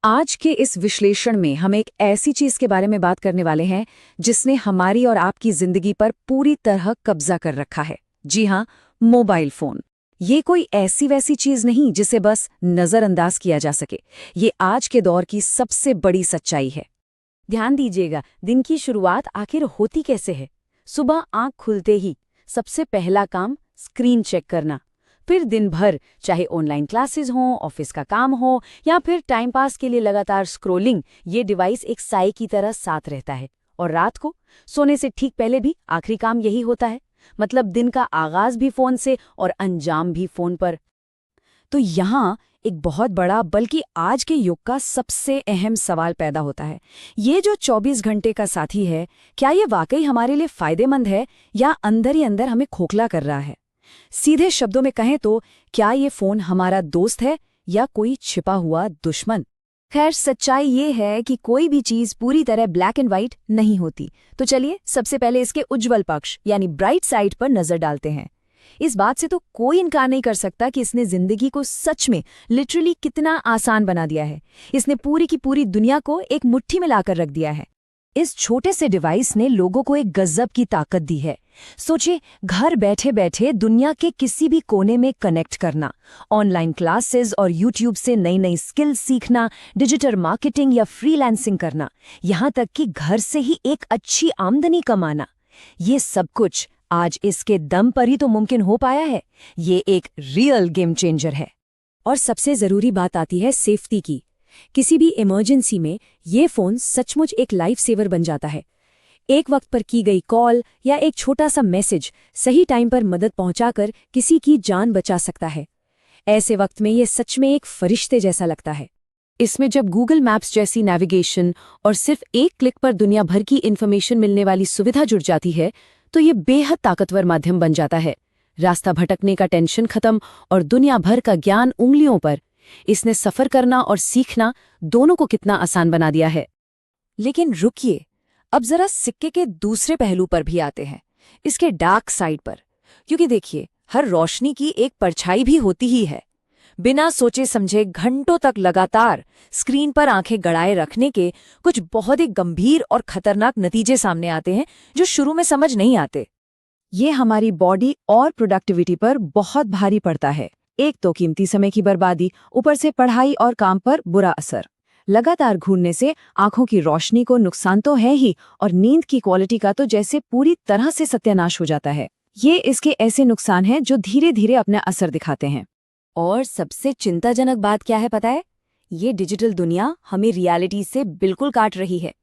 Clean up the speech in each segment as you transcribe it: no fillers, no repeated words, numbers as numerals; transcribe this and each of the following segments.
आज के इस विश्लेषण में हम एक ऐसी चीज के बारे में बात करने वाले हैं जिसने हमारी और आपकी जिंदगी पर पूरी तरह कब्जा कर रखा है। जी हाँ, मोबाइल फोन। ये कोई ऐसी वैसी चीज नहीं जिसे बस नजरअंदाज किया जा सके। ये आज के दौर की सबसे बड़ी सच्चाई है। ध्यान दीजिएगा, दिन की शुरुआत आखिर होती कैसे है। सुबह आंख खुलते ही सबसे पहला काम स्क्रीन चेक करना। फिर दिन भर, चाहे ऑनलाइन क्लासेस हों, ऑफिस का काम हो या फिर टाइम पास के लिए लगातार स्क्रोलिंग, ये डिवाइस एक साए की तरह साथ रहता है। और रात को सोने से ठीक पहले भी आखिरी काम यही होता है। मतलब दिन का आगाज भी फोन से और अंजाम भी फोन पर। तो यहाँ एक बहुत बड़ा, बल्कि आज के युग का सबसे अहम सवाल पैदा होता है। ये जो 24 घंटे का साथी है, क्या ये वाकई हमारे लिए फायदेमंद है या अंदर ही अंदर हमें खोखला कर रहा है? सीधे शब्दों में कहें तो क्या ये फोन हमारा दोस्त है या कोई छिपा हुआ दुश्मन? खैर, सच्चाई ये है कि कोई भी चीज पूरी तरह ब्लैक एंड व्हाइट नहीं होती। तो चलिए सबसे पहले इसके उज्जवल पक्ष यानी ब्राइट साइड पर नजर डालते हैं। इस बात से तो कोई इनकार नहीं कर सकता कि इसने जिंदगी को सच में लिटरली कितना आसान बना दिया है। इसने पूरी की पूरी दुनिया को एक मुट्ठी में लाकर रख दिया है। इस छोटे से डिवाइस ने लोगों को एक गजब की ताकत दी है। सोचिए, घर बैठे बैठे दुनिया के किसी भी कोने में कनेक्ट करना, ऑनलाइन क्लासेस और यूट्यूब से नई नई स्किल सीखना, डिजिटल मार्केटिंग या फ्रीलांसिंग करना, यहाँ तक कि घर से ही एक अच्छी आमदनी कमाना। ये सब कुछ आज इसके दम पर ही तो मुमकिन हो पाया है। ये एक रियल गेम चेंजर है। और सबसे जरूरी बात आती है सेफ्टी की। किसी भी इमरजेंसी में ये फोन सचमुच एक लाइफ सेवर बन जाता है। एक वक्त पर की गई कॉल या एक छोटा सा मैसेज सही टाइम पर मदद पहुंचाकर किसी की जान बचा सकता है। ऐसे वक्त में ये सच में एक फरिश्ते जैसा लगता है। इसमें जब गूगल मैप्स जैसी नेविगेशन और सिर्फ एक क्लिक पर दुनिया भर की इन्फॉर्मेशन मिलने वाली सुविधा जुड़ जाती है, तो ये बेहद ताकतवर माध्यम बन जाता है। रास्ता भटकने का टेंशन खत्म और दुनिया भर का ज्ञान उंगलियों पर। इसने सफर करना और सीखना दोनों को कितना आसान बना दिया है। लेकिन रुकिए, अब जरा सिक्के के दूसरे पहलू पर भी आते हैं, इसके डार्क साइड पर। क्योंकि देखिए, हर रोशनी की एक परछाई भी होती ही है। बिना सोचे समझे घंटों तक लगातार स्क्रीन पर आंखें गड़ाए रखने के कुछ बहुत ही गंभीर और खतरनाक नतीजे सामने आते हैं जो शुरू में समझ नहीं आते। ये हमारी बॉडी और प्रोडक्टिविटी पर बहुत भारी पड़ता है। एक तो कीमती समय की बर्बादी, ऊपर से पढ़ाई और काम पर बुरा असर। लगातार घूरने से आंखों की रोशनी को नुकसान तो है ही, और नींद की क्वालिटी का तो जैसे पूरी तरह से सत्यानाश हो जाता है। ये इसके ऐसे नुकसान हैं जो धीरे धीरे अपना असर दिखाते हैं। और सबसे चिंताजनक बात क्या है पता है? ये डिजिटल दुनिया हमें रियलिटी से बिल्कुल काट रही है।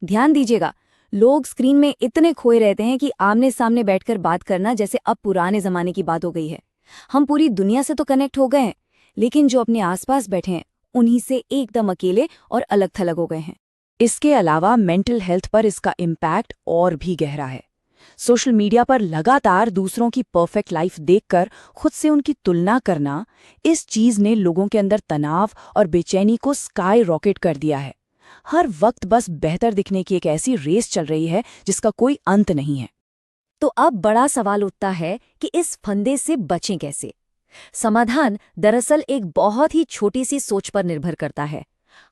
ध्यान दीजिएगा, लोग स्क्रीन में इतने खोए रहते हैं कि आमने सामने बैठकर बात करना जैसे अब पुराने जमाने की बात हो गई है। हम पूरी दुनिया से तो कनेक्ट हो गए हैं, लेकिन जो अपने आसपास बैठे हैं उन्हीं से एकदम अकेले और अलग थलग हो गए हैं। इसके अलावा मेंटल हेल्थ पर इसका इम्पैक्ट और भी गहरा है। सोशल मीडिया पर लगातार दूसरों की परफेक्ट लाइफ देखकर खुद से उनकी तुलना करना, इस चीज ने लोगों के अंदर तनाव और बेचैनी को स्काई रॉकेट कर दिया है। हर वक्त बस बेहतर दिखने की एक ऐसी रेस चल रही है जिसका कोई अंत नहीं है। तो अब बड़ा सवाल उठता है कि इस फंदे से बचें कैसे? समाधान दरअसल एक बहुत ही छोटी सी सोच पर निर्भर करता है।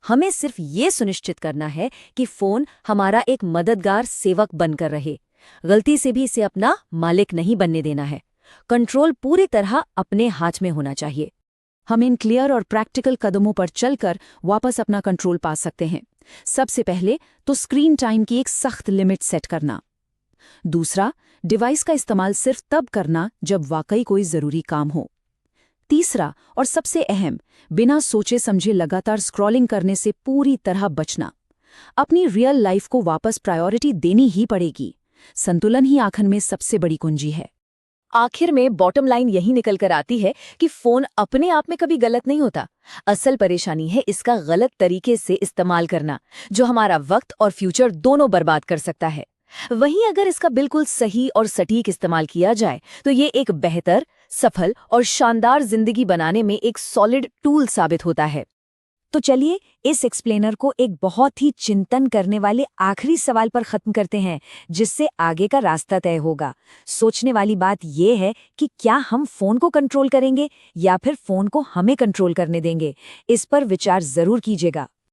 हमें सिर्फ ये सुनिश्चित करना है कि फोन हमारा एक मददगार सेवक बनकर रहे। गलती से भी इसे अपना मालिक नहीं बनने देना है। कंट्रोल पूरी तरह अपने हाथ में होना चाहिए। हम इन क्लियर और प्रैक्टिकल कदमों पर चलकर वापस अपना कंट्रोल पा सकते हैं। सबसे पहले तो स्क्रीन टाइम की एक सख्त लिमिट सेट करना। दूसरा, डिवाइस का इस्तेमाल सिर्फ तब करना जब वाकई कोई जरूरी काम हो। तीसरा और सबसे अहम, बिना सोचे समझे लगातार स्क्रॉलिंग करने से पूरी तरह बचना। अपनी रियल लाइफ को वापस प्रायोरिटी देनी ही पड़ेगी। संतुलन ही आखिर में सबसे बड़ी कुंजी है। आखिर में बॉटम लाइन यही निकल कर आती है कि फोन अपने आप में कभी गलत नहीं होता। असल परेशानी है इसका गलत तरीके से इस्तेमाल करना, जो हमारा वक्त और फ्यूचर दोनों बर्बाद कर सकता है। वहीं अगर इसका बिल्कुल सही और सटीक इस्तेमाल किया जाए तो ये एक बेहतर, सफल और शानदार जिंदगी बनाने में एक सॉलिड टूल साबित होता है। तो चलिए इस एक्सप्लेनर को एक बहुत ही चिंतन करने वाले आखिरी सवाल पर खत्म करते हैं, जिससे आगे का रास्ता तय होगा। सोचने वाली बात यह है कि क्या हम फोन को कंट्रोल करेंगे या फिर फोन को हमें कंट्रोल करने देंगे। इस पर विचार जरूर कीजिएगा।